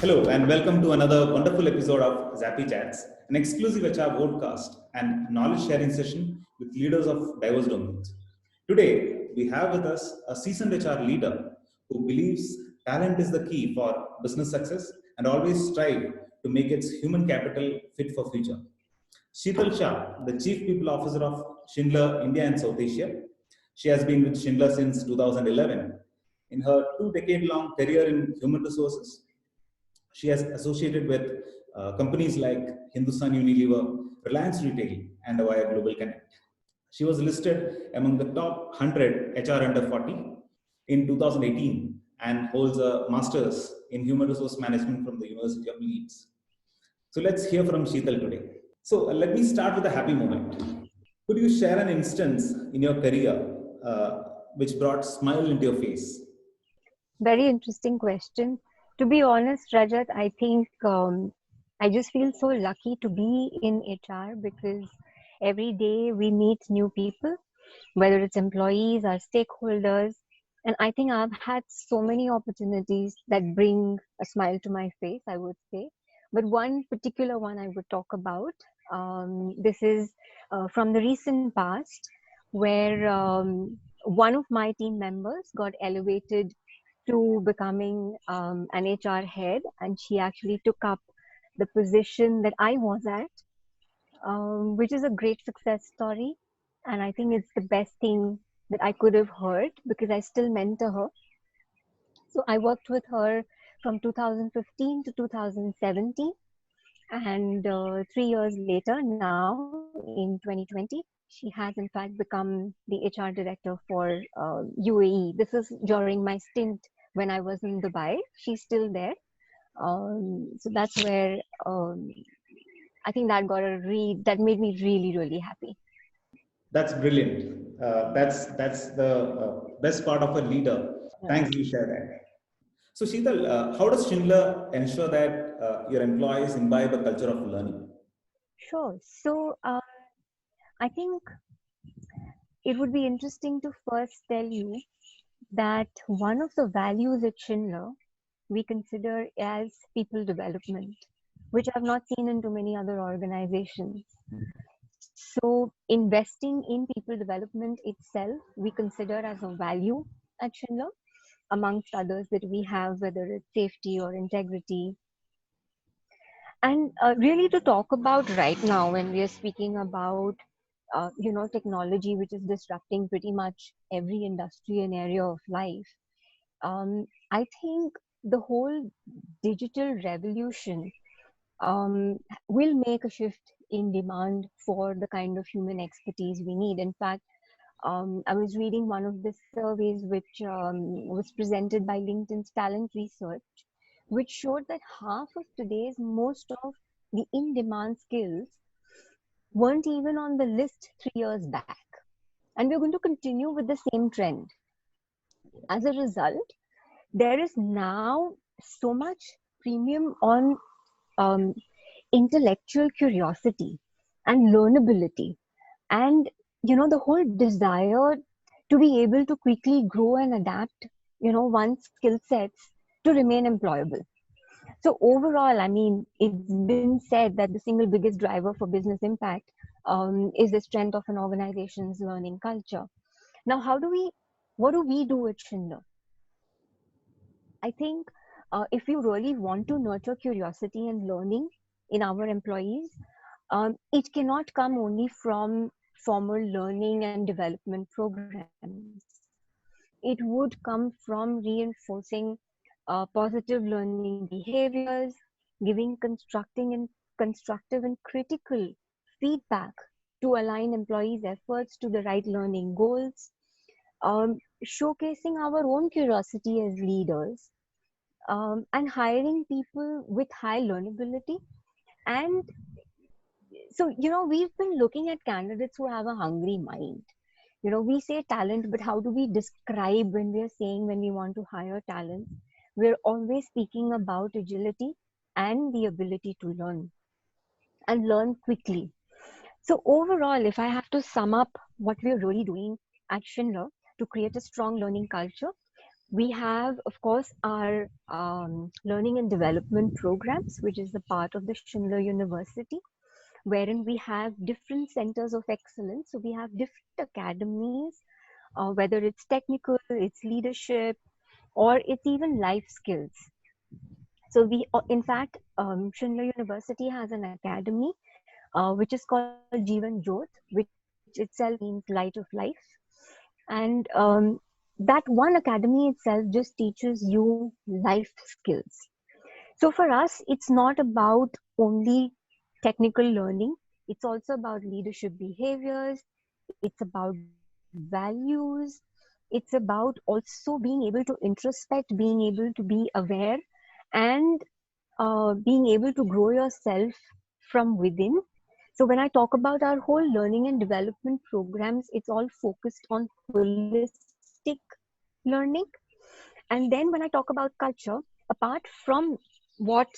Hello, and welcome to another wonderful episode of Zappy Chats, an exclusive HR podcast and knowledge sharing session with leaders of diverse domains. Today, we have with us a seasoned HR leader who believes talent is the key for business success and always strive to make its human capital fit for future. Sheetal Shah, the Chief People Officer of Schindler India and South Asia. She has been with Schindler since 2011. In her two-decade-long career in human resources, she has associated with companies like Hindustan Unilever, Reliance Retail, and Avaya Global Connect. She was listed among the top 100 HR under 40 in 2018 and holds a master's in human resource management from the University of Leeds. So let's hear from Sheetal today. So let me start with a happy moment. Could you share an instance in your career which brought smile into your face? Very interesting question. To be honest, Rajat, I think I just feel so lucky to be in HR because every day we meet new people, whether it's employees or stakeholders. And I think I've had so many opportunities that bring a smile to my face, I would say. But one particular one I would talk about, this is from the recent past, where one of my team members got elevated to becoming an HR head, and she actually took up the position that I was at, which is a great success story. And I think it's the best thing that I could have heard because I still mentor her. So I worked with her from 2015 to 2017, and 3 years later, now in 2020, she has in fact become the HR director for UAE. This is during my stint when I was in Dubai. She's still there. So that's where I think that got a read that made me really, really happy. That's brilliant. That's the best part of a leader. Thanks, you share that. So, Sheetal, how does Schindler ensure that your employees imbibe a culture of learning? Sure. So I think it would be interesting to first tell you that one of the values at Schindler we consider as people development, which I've not seen in too many other organizations. So investing in people development itself, we consider as a value at Schindler, amongst others that we have, whether it's safety or integrity. And really to talk about right now when we are speaking about technology which is disrupting pretty much every industry and area of life, I think the whole digital revolution will make a shift in demand for the kind of human expertise we need. In fact, I was reading one of the surveys which was presented by LinkedIn's talent research, which showed that half of today's most of the in-demand skills weren't even on the list 3 years back. And we're going to continue with the same trend. As a result, there is now so much premium on um, intellectual curiosity and learnability, and the whole desire to be able to quickly grow and adapt one's skill sets to remain employable. So overall, I mean, it's been said that the single biggest driver for business impact is the strength of an organization's learning culture. Now, what do we do at Schindler? I think if you really want to nurture curiosity and learning in our employees, it cannot come only from formal learning and development programs. It would come from reinforcing positive learning behaviors, giving constructive and critical feedback to align employees' efforts to the right learning goals, showcasing our own curiosity as leaders, and hiring people with high learnability. And so, we've been looking at candidates who have a hungry mind. We say talent, but how do we describe when we are saying when we want to hire talent? We're always speaking about agility and the ability to learn and learn quickly. So overall, if I have to sum up what we're really doing at Schindler to create a strong learning culture, We have, of course, our learning and development programs, which is the part of the Schindler University, wherein we have different centers of excellence. So we have different academies, whether it's technical, it's leadership, or it's even life skills. So in fact, Schindler University has an academy, which is called Jeevan Jyot, which itself means light of life. And that one academy itself just teaches you life skills. So for us, it's not about only technical learning. It's also about leadership behaviors. It's about values. It's about also being able to introspect, being able to be aware, and being able to grow yourself from within. So when I talk about our whole learning and development programs, it's all focused on holistic learning. And then when I talk about culture, apart from what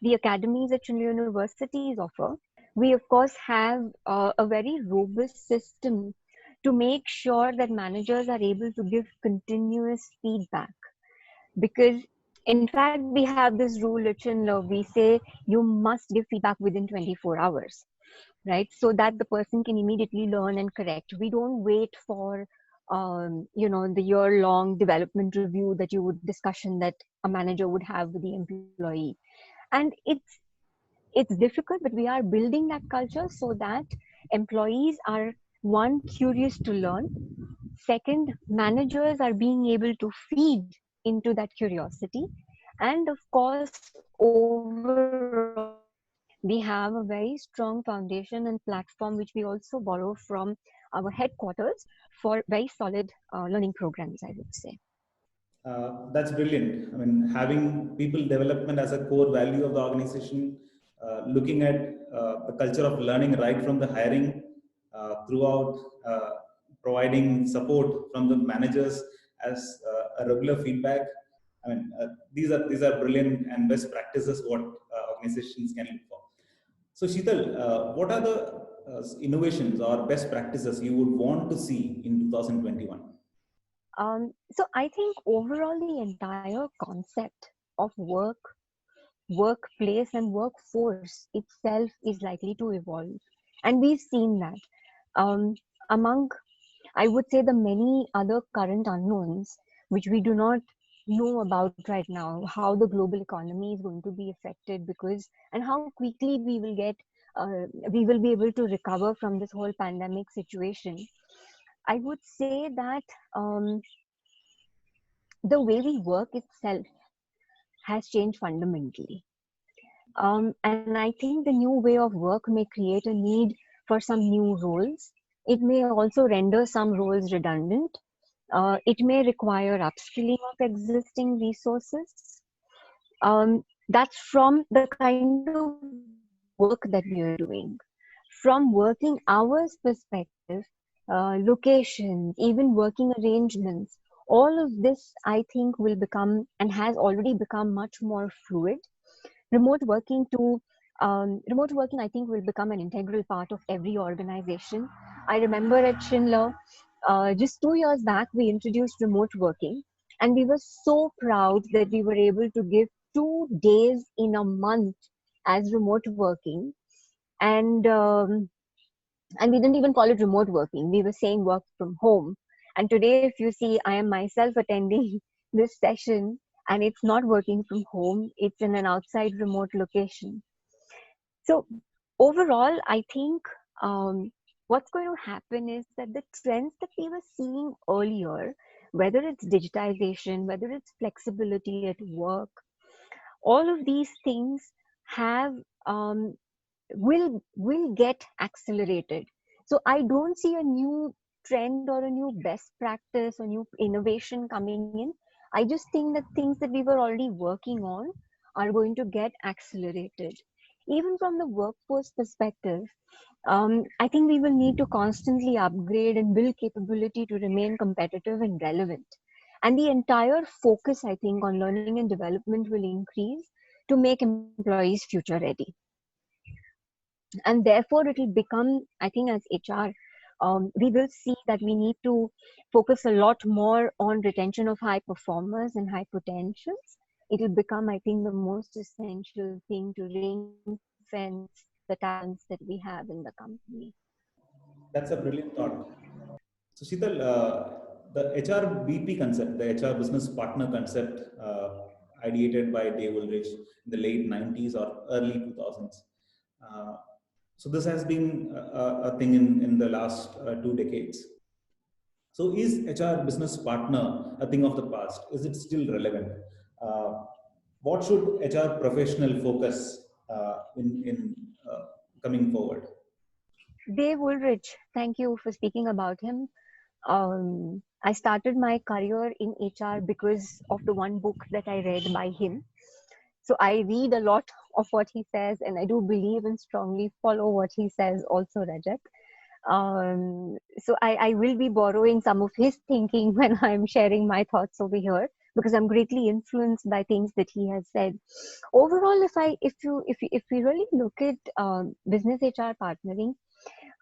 the academies at Schindler universities offer, we of course have a very robust system to make sure that managers are able to give continuous feedback. Because in fact, we have this rule at Schindler, we say you must give feedback within 24 hours, right? So that the person can immediately learn and correct. We don't wait for the year-long development review that you would discussion that a manager would have with the employee. And it's difficult, but we are building that culture so that employees are, one, curious to learn. Second, managers are being able to feed into that curiosity. And of course, overall, we have a very strong foundation and platform which we also borrow from our headquarters for very solid learning programs, I would say. That's brilliant. I mean, having people development as a core value of the organization, looking at the culture of learning right from the hiring throughout, providing support from the managers as a regular feedback. I mean, these are brilliant and best practices what organizations can look for. So, Sheetal, what are the innovations or best practices you would want to see in 2021? So I think overall the entire concept of workplace and workforce itself is likely to evolve. And we've seen that. Among, I would say, the many other current unknowns, which we do not know about right now, how the global economy is going to be affected and how quickly we will be able to recover from this whole pandemic situation. I would say that um, the way we work itself has changed fundamentally. And I think the new way of work may create a need for some new roles. It may also render some roles redundant. It may require upskilling of existing resources. That's from the kind of work that we are doing. From working hours perspective, locations, even working arrangements, all of this I think will become and has already become much more fluid. Remote working to remote working I think will become an integral part of every organization. I remember at Schindler, just 2 years back, we introduced remote working, and we were so proud that we were able to give 2 days in a month as remote working. And and we didn't even call it remote working. We were saying work from home. And today, if you see, I am myself attending this session, and it's not working from home, it's in an outside remote location. So, overall, I think what's going to happen is that the trends that we were seeing earlier, whether it's digitization, whether it's flexibility at work, all of these things have um, will get accelerated. So I don't see a new trend or a new best practice or new innovation coming in. I just think that things that we were already working on are going to get accelerated. Even from the workforce perspective, I think we will need to constantly upgrade and build capability to remain competitive and relevant. And the entire focus, I think, on learning and development will increase to make employees future ready. And therefore, it will become, I think, as HR, we will see that we need to focus a lot more on retention of high performers and high potentials. It will become, I think, the most essential thing to ring fence the talents that we have in the company. That's a brilliant thought. So, Sheetal, the HR BP concept, the HR business partner concept, ideated by Dave Ulrich in the late 90s or early 2000s. Uh, so, this has been a thing in the last 2 decades. So, is HR business partner a thing of the past? Is it still relevant? Uh, what should HR professional focus in coming forward? Dave Ulrich, thank you for speaking about him. I started my career in HR because of the one book that I read by him. So I read a lot of what he says, and I do believe and strongly follow what he says also, Rajat. So I will be borrowing some of his thinking when I'm sharing my thoughts over here, because I'm greatly influenced by things that he has said. Overall, if we really look at business HR partnering,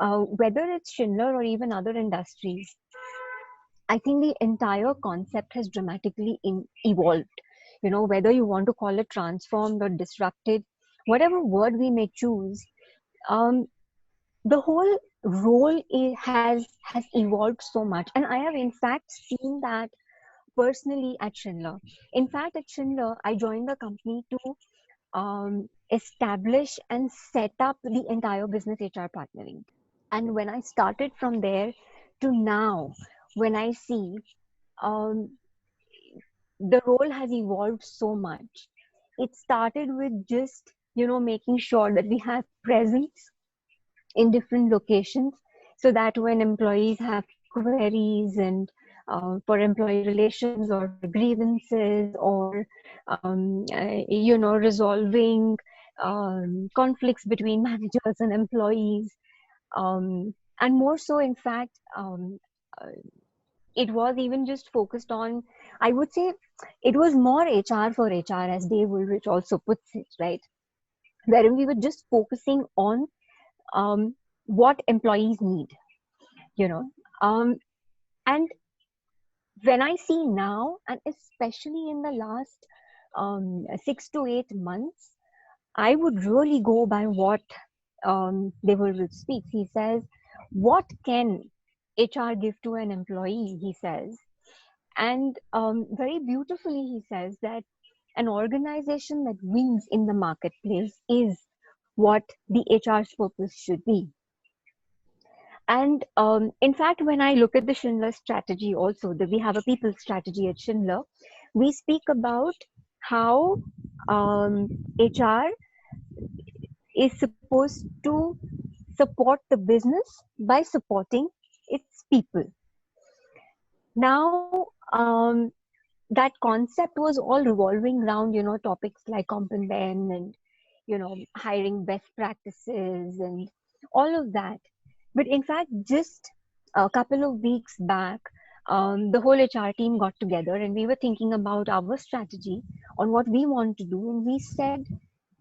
whether it's Schindler or even other industries, I think the entire concept has dramatically evolved. You know, whether you want to call it transformed or disrupted, whatever word we may choose, um, the whole role has evolved so much. And I have in fact seen that personally at Schindler. In fact, at Schindler, I joined the company to establish and set up the entire business HR partnering. And when I started from there to now, when I see um, the role has evolved so much. It started with just, making sure that we have presence in different locations so that when employees have queries and for employee relations or grievances or resolving conflicts between managers and employees, and more so in fact, uh, it was even just focused on, I would say it was more HR for HR, as Dave Ulrich also puts it, right? Wherein we were just focusing on what employees need, you know. And when I see now, and especially in the last 6 to 8 months, I would really go by what Dave Ulrich speaks. He says, what can HR give to an employee, he says. And very beautifully, he says that an organization that wins in the marketplace is what the HR's purpose should be. And in fact, when I look at the Schindler strategy also, that we have a people strategy at Schindler, we speak about how HR is supposed to support the business by supporting its people. Now, that concept was all revolving around, topics like comp and ben and, hiring best practices and all of that. But in fact, just a couple of weeks back, the whole HR team got together and we were thinking about our strategy on what we want to do. And we said,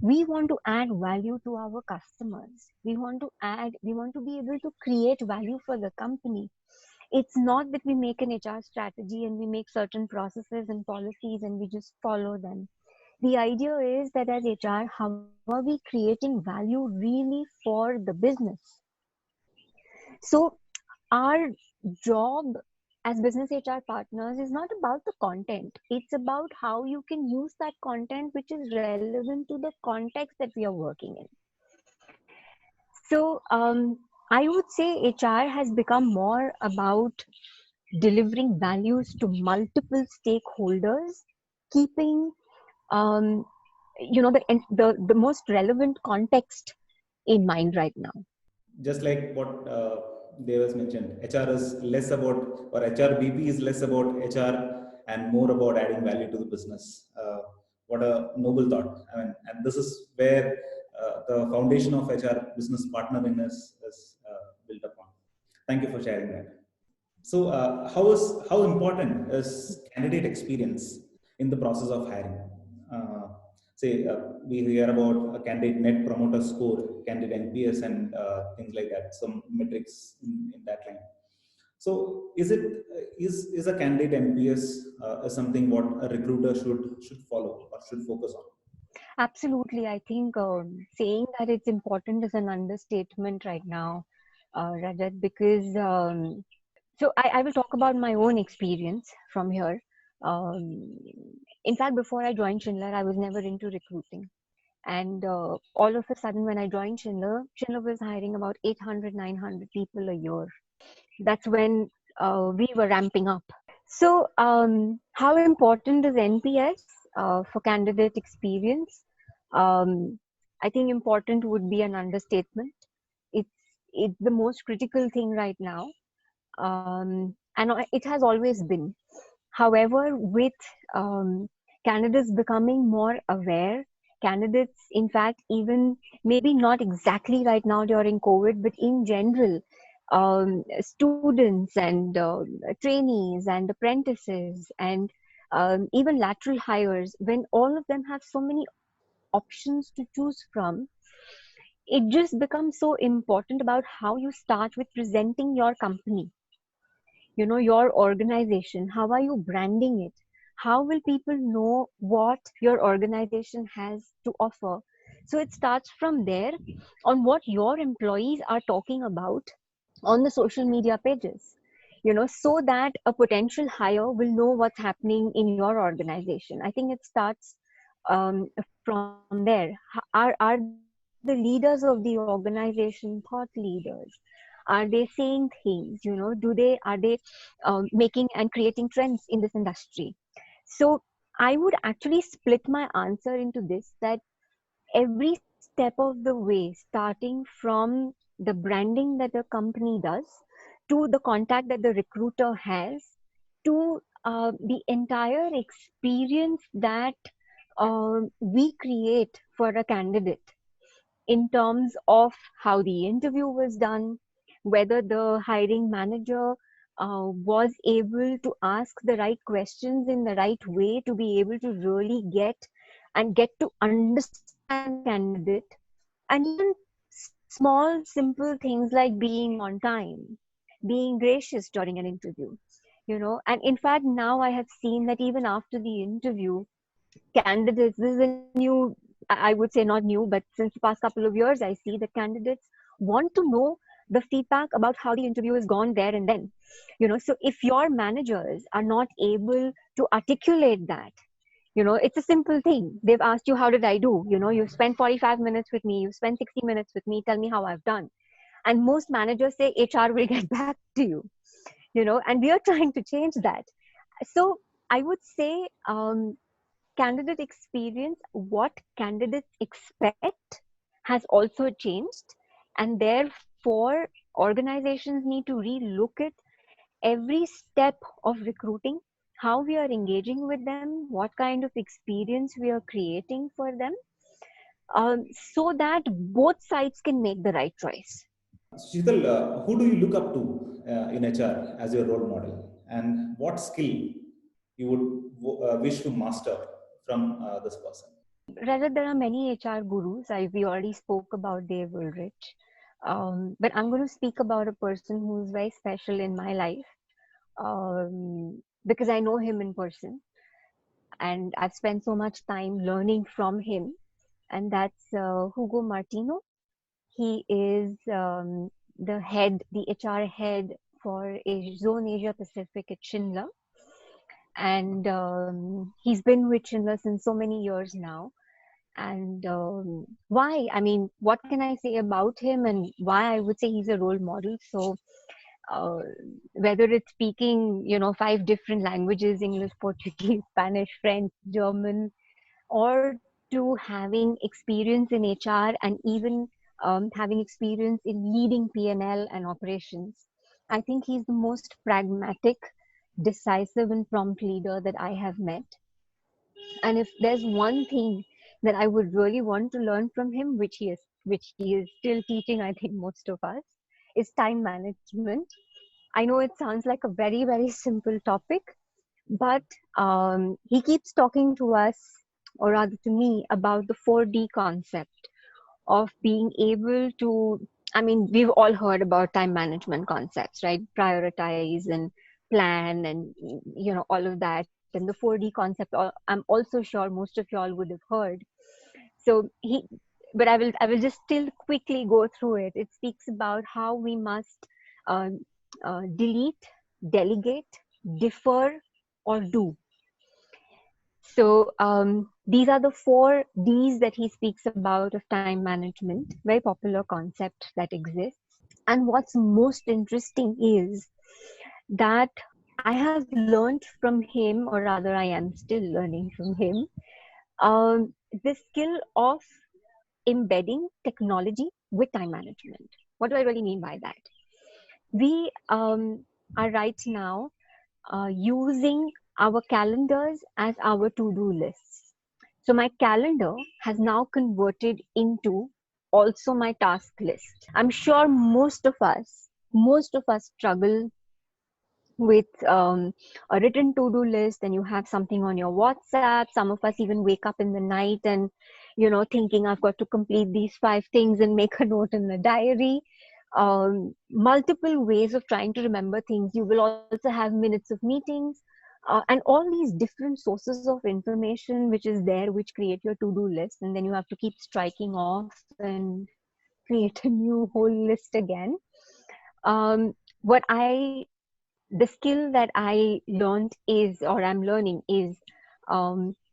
we want to add value to our customers. We want to be able to create value for the company. It's not that we make an HR strategy and we make certain processes and policies and we just follow them. The idea is that as HR, how are we creating value really for the business? So our job as business HR partners is not about the content. It's about how you can use that content which is relevant to the context that we are working in. So I would say HR has become more about delivering values to multiple stakeholders, keeping the most relevant context in mind right now. Just like what Dev has mentioned, HR is less about, or HR BP is less about HR and more about adding value to the business. What a noble thought. I mean, and this is where the foundation of HR business partnering is built upon. Thank you for sharing that. So, how important is candidate experience in the process of hiring? Say we hear about a candidate net promoter score, candidate NPS, and things like that. Some metrics in that line. So, is a candidate NPS something what a recruiter should follow or should focus on? Absolutely. I think saying that it's important is an understatement right now, Rajat, because so I will talk about my own experience from here. Um, in fact, before I joined Schindler, I was never into recruiting. And all of a sudden, when I joined Schindler, Schindler was hiring about 800, 900 people a year. That's when we were ramping up. So, how important is NPS for candidate experience? Um, I think important would be an understatement. It's it's the most critical thing right now, and it has always been. However, with candidates becoming more aware, candidates, in fact, even maybe not exactly right now during COVID, but in general, students and trainees and apprentices and even lateral hires, when all of them have so many options to choose from, it just becomes so important about how you start with presenting your company, your organization. How are you branding it? How will people know what your organization has to offer? So it starts from there, on what your employees are talking about on the social media pages, so that a potential hire will know what's happening in your organization. I think it starts from there. Are the leaders of the organization thought leaders? Are they saying things? Are they making and creating trends in this industry? So I would actually split my answer into this, that every step of the way, starting from the branding that the company does, to the contact that the recruiter has, to the entire experience that we create for a candidate, in terms of how the interview was done, whether the hiring manager was able to ask the right questions in the right way to be able to really get to understand the candidate, and even small, simple things like being on time, being gracious during an interview. And in fact, now I have seen that even after the interview, candidates, this is a new, I would say not new, but since the past couple of years, I see that candidates want to know the feedback about how the interview has gone there and then. So if your managers are not able to articulate that, it's a simple thing. They've asked you, how did I do? You've spent 45 minutes with me, you've spent 60 minutes with me, tell me how I've done. And most managers say HR will get back to you, and we are trying to change that. So I would say, candidate experience, what candidates expect, has also changed. And therefore, organizations need to relook at every step of recruiting, how we are engaging with them, what kind of experience we are creating for them, so that both sides can make the right choice. Sheetal, who do you look up to in HR as your role model, and what skill you would wish to master from this person? Rather, there are many HR gurus. We already spoke about Dave Ulrich. But I'm going to speak about a person who's very special in my life, because I know him in person and I've spent so much time learning from him. And that's Hugo Martino. He is the HR head for Zone Asia Pacific at Schindler. And he's been with Schindler since so many years now. And why? I mean, what can I say about him and why I would say he's a role model? So, uh, whether it's speaking, 5 different languages, English, Portuguese, Spanish, French, German, or to having experience in HR and even having experience in leading P&L and operations, I think he's the most pragmatic, decisive, and prompt leader that I have met. And if there's one thing that I would really want to learn from him, which he is still teaching, I think, most of us, is time management. I know it sounds like a very, very simple topic, but he keeps talking to us or rather to me, about the 4D concept of being able to, I mean, we've all heard about time management concepts, right? Prioritize and plan and, all of that. And the 4D concept, I'm also sure most of y'all would have heard. So but I will just still quickly go through it. It speaks about how we must uh, delete, delegate, defer, or do. So these are the 4 Ds that he speaks about of time management, very popular concept that exists. And what's most interesting is that I have learned from him, or rather, I am still learning from him, the skill of embedding technology with time management. What do I really mean by that? We are right now using our calendars as our to-do lists. So my calendar has now converted into also my task list. I'm sure most of us struggle with a written to-do list, and you have something on your WhatsApp. Some of us even wake up in the night and thinking I've got to complete these 5 things and make a note in the diary. Multiple ways of trying to remember things. You will also have minutes of meetings, and all these different sources of information which is there, which create your to-do list, and then you have to keep striking off and create a new whole list again. What I The skill that I learned is, or I'm learning, is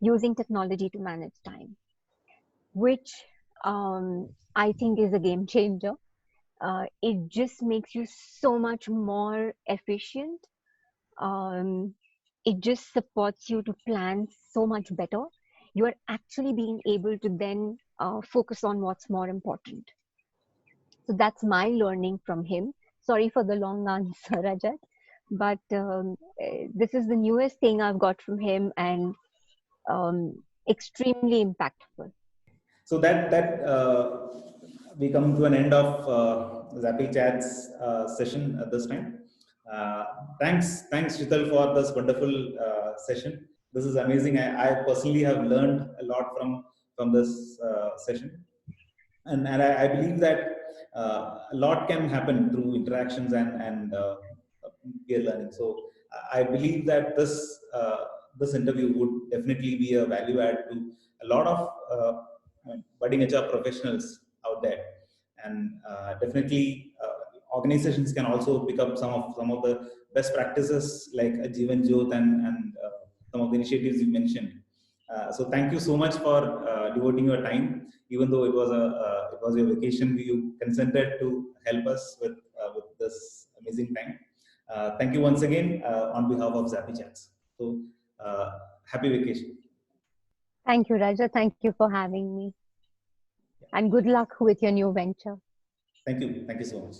using technology to manage time, which I think is a game changer. It just makes you so much more efficient. Um, it just supports you to plan so much better. You are actually being able to then focus on what's more important. So that's my learning from him. Sorry for the long answer, Rajat, but this is the newest thing I've got from him, and extremely impactful. So we come to an end of Zappy Chat's session at this time. Uh, thanks Shital for this wonderful session. This is amazing. I personally have learned a lot from this session, and I believe that a lot can happen through interactions and peer learning. So I believe that this interview would definitely be a value add to a lot of budding HR professionals out there, and definitely organizations can also pick up some of the best practices like a Jeevan Jyot and some of the initiatives you mentioned. So thank you so much for devoting your time, even though it was your vacation. You consented to help us with this amazing time. Thank you once again on behalf of Zappy Chats. So happy vacation. Thank you, Raja. Thank you for having me. And good luck with your new venture. Thank you. Thank you so much.